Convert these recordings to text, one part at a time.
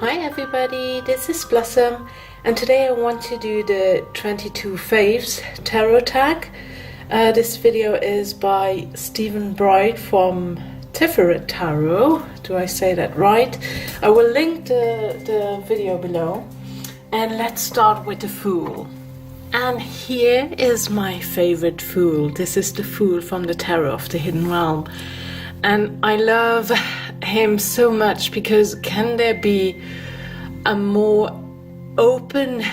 Hi everybody, this is Blossom, and today I want to do the 22 Faves tarot tag. This video is by Stephen Bright from Tiferet Tarot. Do I say that right? I will link the video below. And let's start with the Fool. And here is my favorite Fool. This is the Fool from the Tarot of the Hidden Realm. And I love him so much because can there be a more open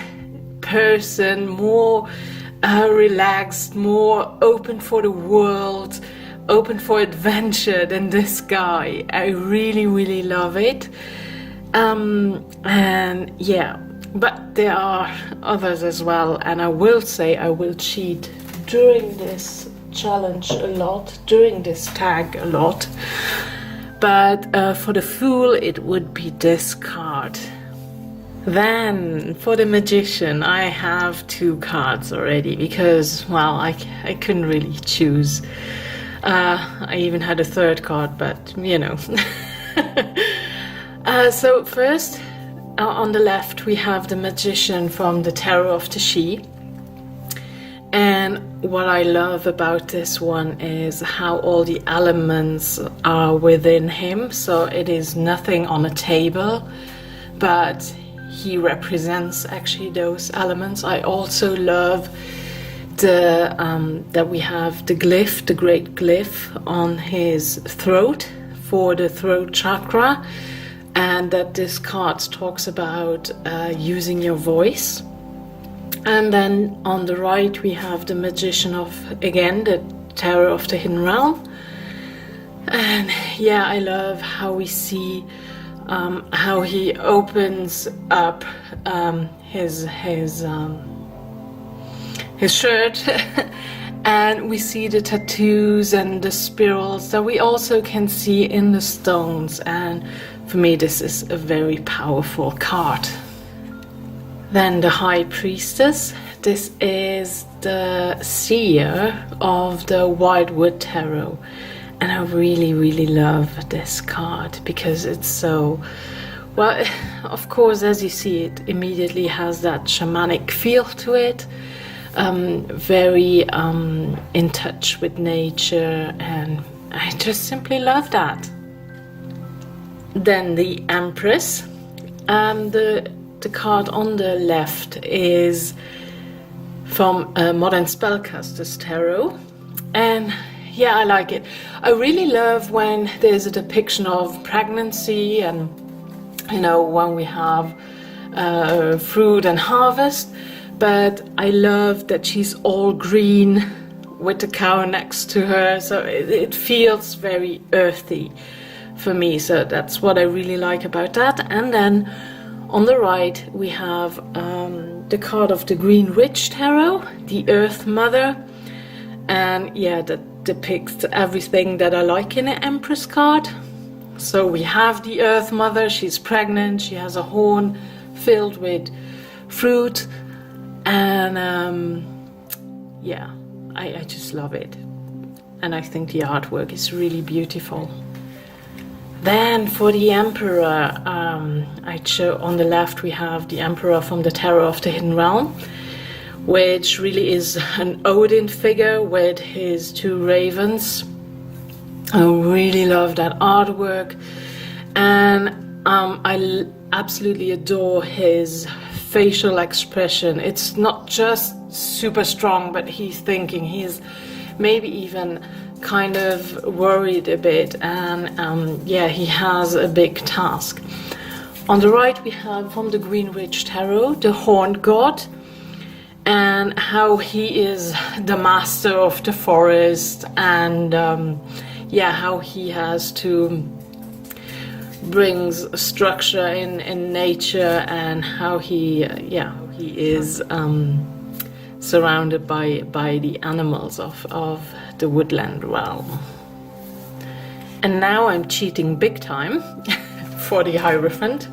person, more relaxed, more open for the world, open for adventure than this guy? I really love it. And yeah, but there are others as well, and I will say I will cheat during this challenge a lot, during this tag a lot, but for the Fool it would be this card. Then for the Magician I have two cards already because, well, I couldn't really choose. I even had a third card, but you know. So first on the left we have the Magician from the Tarot of the She. And what I love about this one is how all the elements are within him. So it is nothing on a table, but he represents actually those elements. I also love the that we have the glyph, the great glyph on his throat for the throat chakra, and that this card talks about using your voice. And then on the right we have the Magician of, again, the Tarot of the Hidden Realm. And yeah, I love how we see how he opens up his shirt and we see the tattoos and the spirals that we also can see in the stones, and for me this is a very powerful card. Then the High Priestess. This is the seer of the Wildwood Tarot, and I really love this card because it's so, well, of course, as you see, it immediately has that shamanic feel to it, very in touch with nature, and I just simply love that. Then the Empress. The card on the left is from Modern Spellcasters Tarot, and yeah, I like it. I really love when there's a depiction of pregnancy and, you know, when we have fruit and harvest, but I love that she's all green with the cow next to her, so it feels very earthy for me, so that's what I really like about that. And then on the right we have the card of the Green Witch Tarot, the Earth Mother, and yeah, that depicts everything that I like in an Empress card. So we have the Earth Mother, she's pregnant, she has a horn filled with fruit, and yeah, I just love it, and I think the artwork is really beautiful. Then for the Emperor, I show on the left we have the Emperor from the Tarot of the Hidden Realm, which really is an Odin figure with his two ravens. I really love that artwork, and I absolutely adore his facial expression. It's not just super strong, but he's thinking, he's maybe even kind of worried a bit, and yeah, he has a big task. On the right we have from the Green Witch Tarot the Horned God, and how he is the master of the forest, and yeah, how he has to bring structure in nature, and how he is surrounded by the animals of the woodland realm. And now I'm cheating big time for the Hierophant,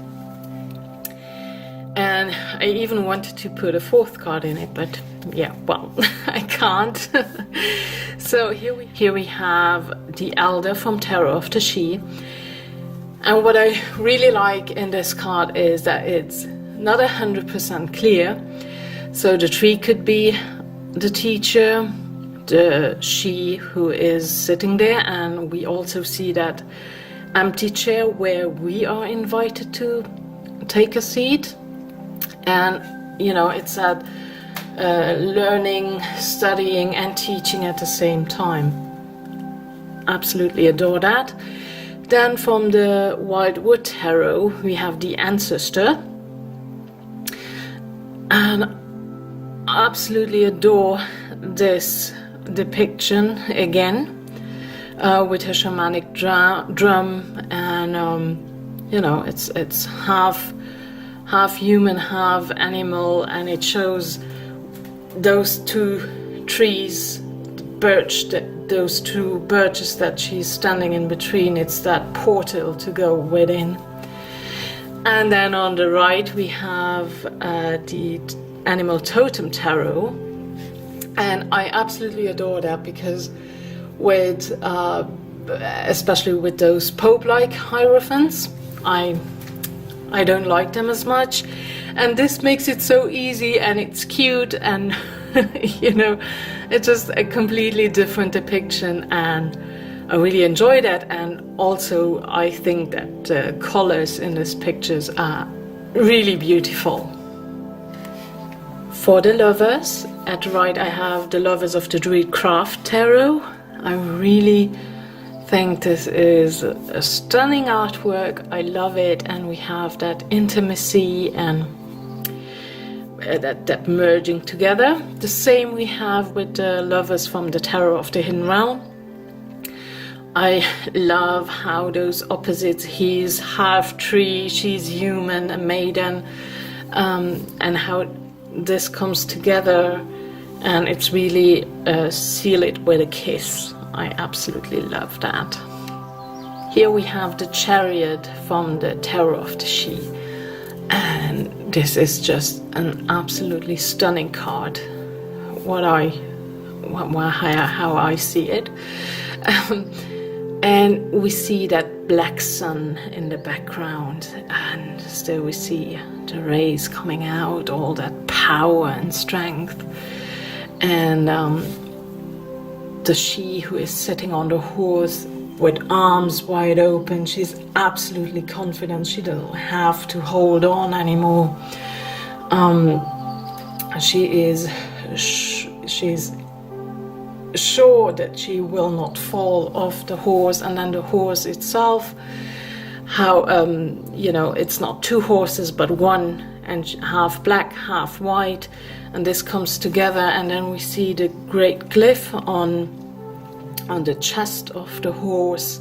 and I even wanted to put a fourth card in it, but yeah, well, I can't. So here we have the Elder from Tarot of the She, And what I really like in this card is that it's not 100% clear. So the tree could be the teacher, the she who is sitting there, and we also see that empty chair where we are invited to take a seat. And you know, it's that learning, studying and teaching at the same time. Absolutely adore that. Then from the Wildwood Tarot we have the Ancestor, and absolutely adore this depiction again, with her shamanic drum, and you know, it's half human, half animal, and it shows those two trees, those two birches that she's standing in between. It's that portal to go within. And then on the right we have the Animal Totem Tarot, and I absolutely adore that because with especially with those Pope-like hierophants, I don't like them as much, and this makes it so easy, and it's cute, and you know, it's just a completely different depiction, and I really enjoy that. And also I think that the colors in these pictures are really beautiful. For the lovers, at the right I have the Lovers of the Druidcraft Tarot. I really think this is a stunning artwork. I love it, and we have that intimacy and that merging together. The same we have with the lovers from the Tarot of the Hidden Realm. I love how those opposites, he's half tree, she's human, a maiden, and how this comes together, and it's really seal it with a kiss. I absolutely love that. Here we have the Chariot from the Tarot of the She, and this is just an absolutely stunning card. How I see it. And we see that black sun in the background, and still we see the rays coming out, all that power and strength. And the she who is sitting on the horse with arms wide open, she's absolutely confident. She doesn't have to hold on anymore. She's sure that she will not fall off the horse. And then the horse itself, how you know, it's not two horses but one, and half black, half white, and this comes together. And then we see the great glyph on the chest of the horse,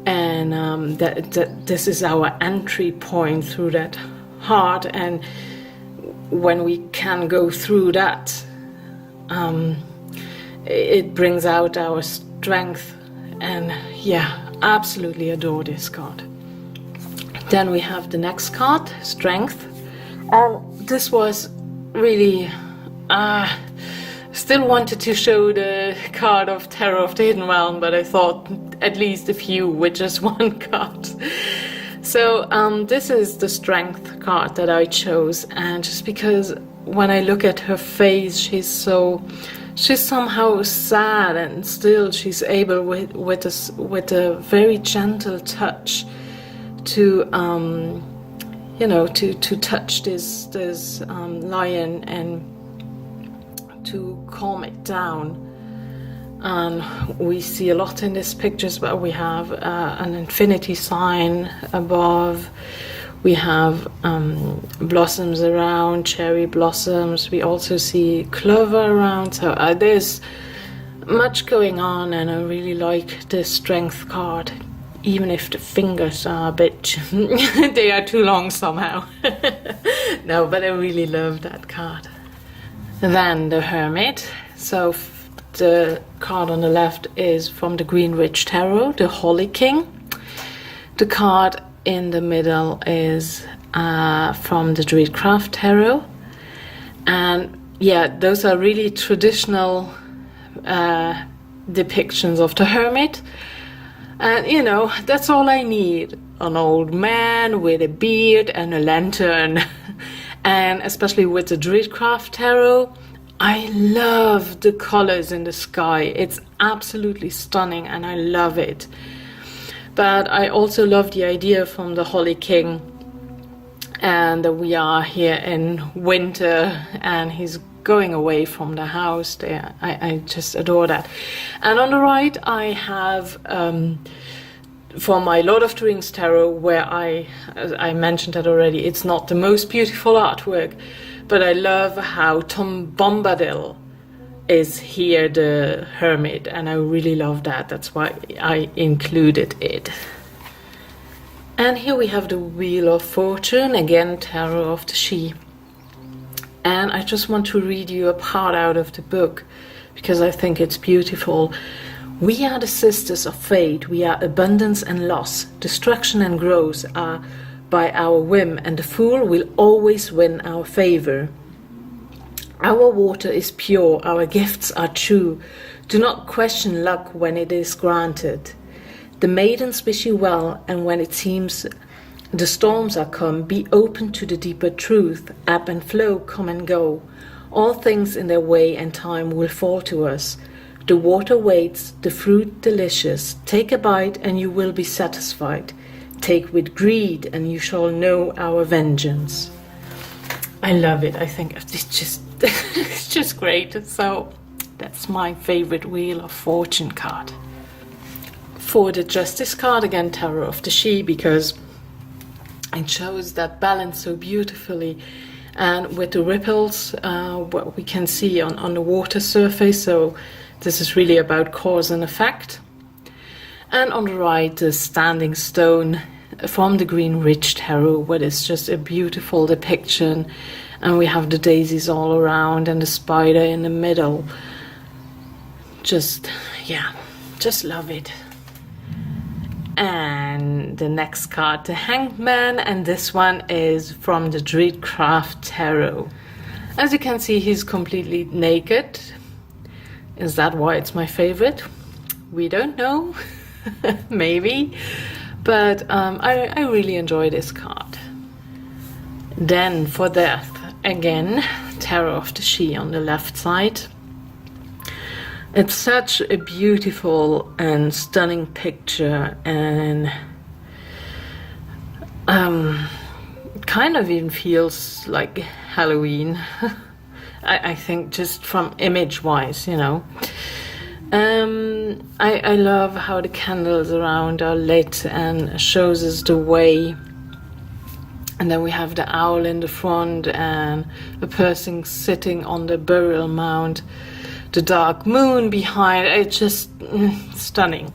and that this is our entry point through that heart. And when we can go through that, it brings out our strength. And yeah, absolutely adore this card. Then we have the next card, Strength. This was really still wanted to show the card of Tarot of the Hidden Realm, but I thought at least a few with just one card. So this is the Strength card that I chose, and just because when I look at her face, she's somehow sad, and still she's able with a very gentle touch to you know, to touch this lion and to calm it down. And we see a lot in these pictures, but we have an infinity sign above. We have blossoms around, cherry blossoms. We also see clover around. So there's much going on, and I really like this Strength card, even if the fingers are a bit they are too long somehow. No, but I really love that card. Then the Hermit. So the card on the left is from the Greenwich Tarot, the Holly King. The card in the middle is from the Druidcraft Tarot. And yeah, those are really traditional depictions of the Hermit. And you know, that's all I need. An old man with a beard and a lantern. And especially with the Druidcraft Tarot, I love the colors in the sky. It's absolutely stunning and I love it. But I also love the idea from the Holly King, and we are here in winter and he's going away from the house there. I just adore that. And on the right I have for my Lord of the Rings tarot, where I mentioned that already, it's not the most beautiful artwork, but I love how Tom Bombadil is here, the hermit, and I really love that. That's why I included it. And here we have the Wheel of Fortune, again Tarot of the She. And I just want to read you a part out of the book because I think it's beautiful. We are the sisters of fate, we are abundance and loss, destruction and growth are by our whim, and the fool will always win our favor. Our water is pure, our gifts are true. Do not question luck when it is granted. The maidens wish you well, and when it seems the storms are come, be open to the deeper truth. Ebb and flow, come and go. All things in their way and time will fall to us. The water waits, the fruit delicious. Take a bite and you will be satisfied. Take with greed and you shall know our vengeance. I love it. I think it's just it's just great. So that's my favorite Wheel of Fortune card. For the Justice card, again Tarot of the She, because it shows that balance so beautifully, and with the ripples what we can see on the water surface. So this is really about cause and effect. And on the right, the Standing Stone from the Green Ridge Tarot, where it's just a beautiful depiction, and we have the daisies all around and the spider in the middle. Just, yeah, just love it. And the next card, the Hanged Man, and this one is from the Druidcraft Tarot. As you can see, he's completely naked. Is that why it's my favorite? We don't know. Maybe. But I really enjoy this card. Then for Death, again, Tarot of the She on the left side. It's such a beautiful and stunning picture, and kind of even feels like Halloween. I think just from image-wise, you know. I love how the candles around are lit and shows us the way. And then we have the owl in the front and a person sitting on the burial mound. The dark moon behind, it's just stunning.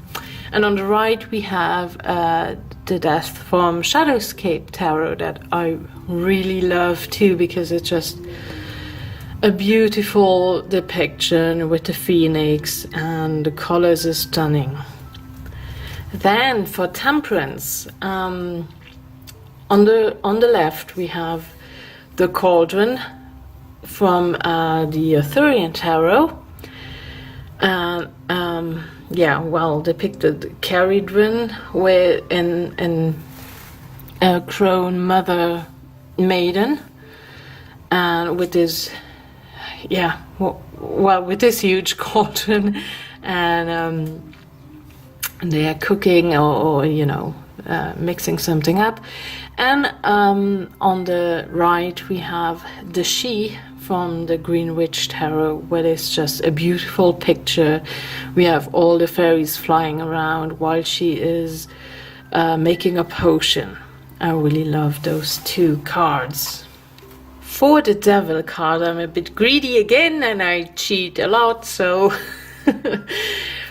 And on the right we have the Death from Shadowscape Tarot that I really love too, because it's just a beautiful depiction with the phoenix and the colors are stunning. Then for Temperance, on the left we have the Cauldron from the Arthurian Tarot. Yeah, well depicted Caridwen with in a crone mother maiden, and with this, yeah, well with this huge cauldron, and they are cooking or you know, mixing something up. And on the right we have the She from the Green Witch Tarot, where it's just a beautiful picture. We have all the fairies flying around while she is making a potion. I really love those two cards. For the Devil card, I'm a bit greedy again and I cheat a lot, so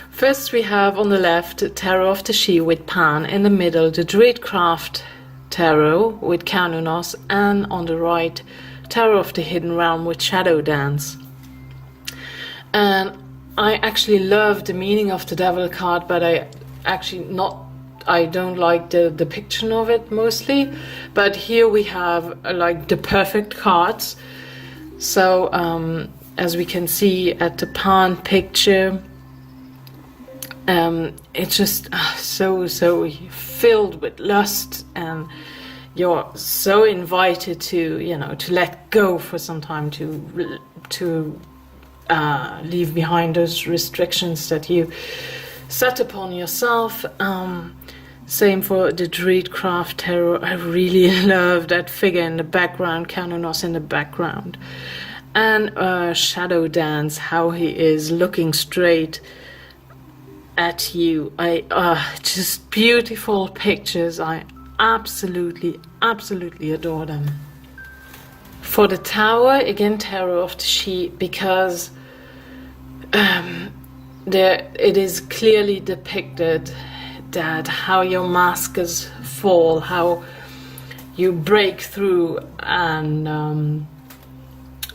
first we have on the left Tarot of the She with Pan, in the middle the Druidcraft Tarot with Canunos, and on the right Tarot of the Hidden Realm with Shadow Dance. And I actually love the meaning of the Devil card, but I don't like the depiction of it mostly. But here we have like the perfect cards. So as we can see at the Pan picture, It's just so filled with lust, and you're so invited to, you know, to let go for some time, to leave behind those restrictions that you set upon yourself. Same for the Druidcraft Tarot. I really love that figure in the background, Canonos in the background. And Shadow Dance, how he is looking straight at you. Just beautiful pictures. I absolutely adore them. For the Tower, again, Tarot of the Sheep, because it is clearly depicted that how your maskers fall, how you break through, and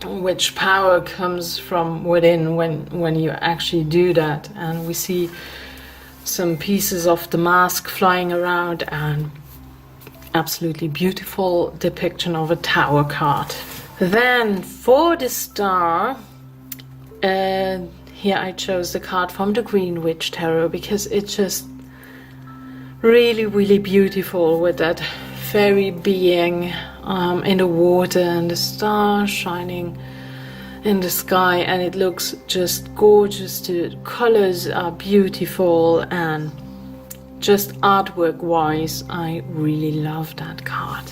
which power comes from within when you actually do that. And we see some pieces of the mask flying around, and absolutely beautiful depiction of a Tower card. Then for the Star, here I chose the card from the Green Witch Tarot because it's just really beautiful, with that fairy being in the water and the star shining in the sky, and it looks just gorgeous. The colors are beautiful, and just artwork wise, I really love that card.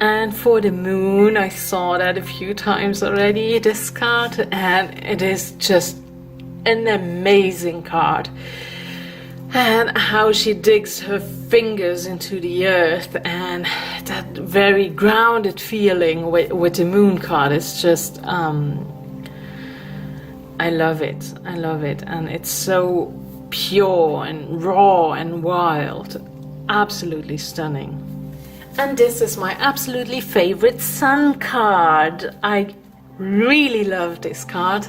And for the Moon, I saw that a few times already, this card, and it is just an amazing card. And how she digs her fingers into the earth, and that very grounded feeling with the Moon card is just, I love it, and it's so pure and raw and wild, absolutely stunning. And this is my absolutely favorite Sun card. I really love this card.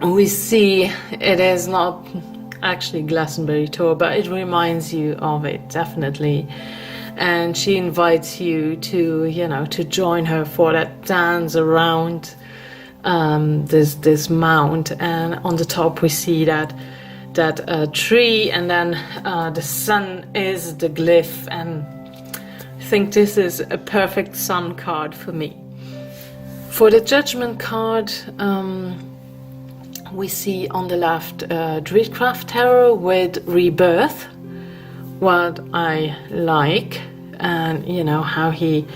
We see it is not actually Glastonbury Tour, but it reminds you of it, definitely. And she invites you to, you know, to join her for that dance around this mount. And on the top we see that tree, and then the sun is the glyph. And I think this is a perfect Sun card for me. For the Judgment card, we see on the left Druidcraft Tarot with Rebirth, what I like, and you know how he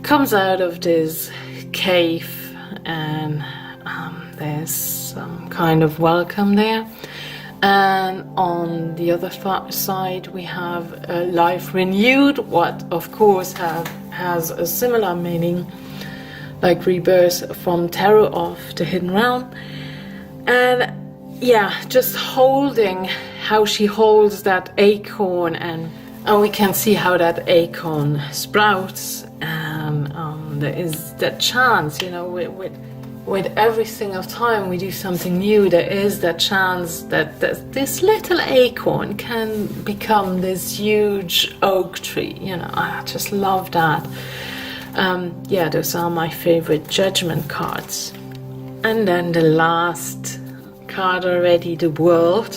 comes out of this cave, and there's some kind of welcome there. And on the other side we have Life Renewed, what of course has a similar meaning like Rebirth from Tarot of the Hidden Realm. And yeah, just holding how she holds that acorn, and we can see how that acorn sprouts, and there is that chance, you know, with every single time we do something new, there is that chance that this little acorn can become this huge oak tree, you know. I just love that. Yeah, those are my favorite Judgment cards. And then the last card already, the World,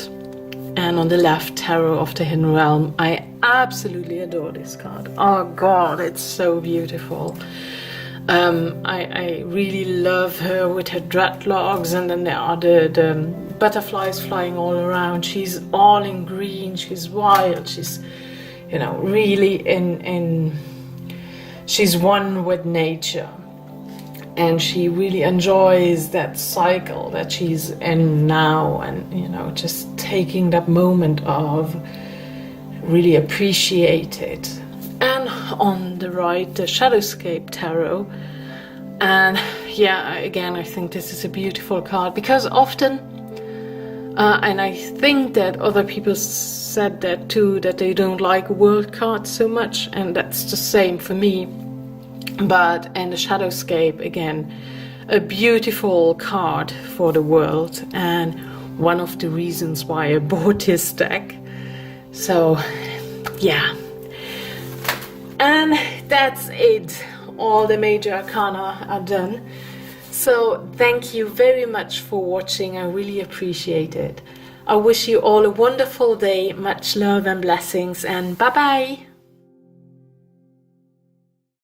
and on the left, Tarot of the Hidden Realm. I absolutely adore this card. Oh god, it's so beautiful. I really love her with her dreadlocks, and then there are the butterflies flying all around. She's all in green, she's wild, she's, you know, really she's one with nature. And she really enjoys that cycle that she's in now, and you know, just taking that moment of really appreciate it. And on the right, the Shadowscape Tarot. And yeah, again, I think this is a beautiful card, because often, and I think that other people said that too, that they don't like world cards so much, and that's the same for me. But in the Shadowscape, again, a beautiful card for the world, and one of the reasons why I bought this deck. So yeah, and that's it. All the major arcana are done. So thank you very much for watching. I really appreciate it. I wish you all a wonderful day, much love and blessings, and bye bye.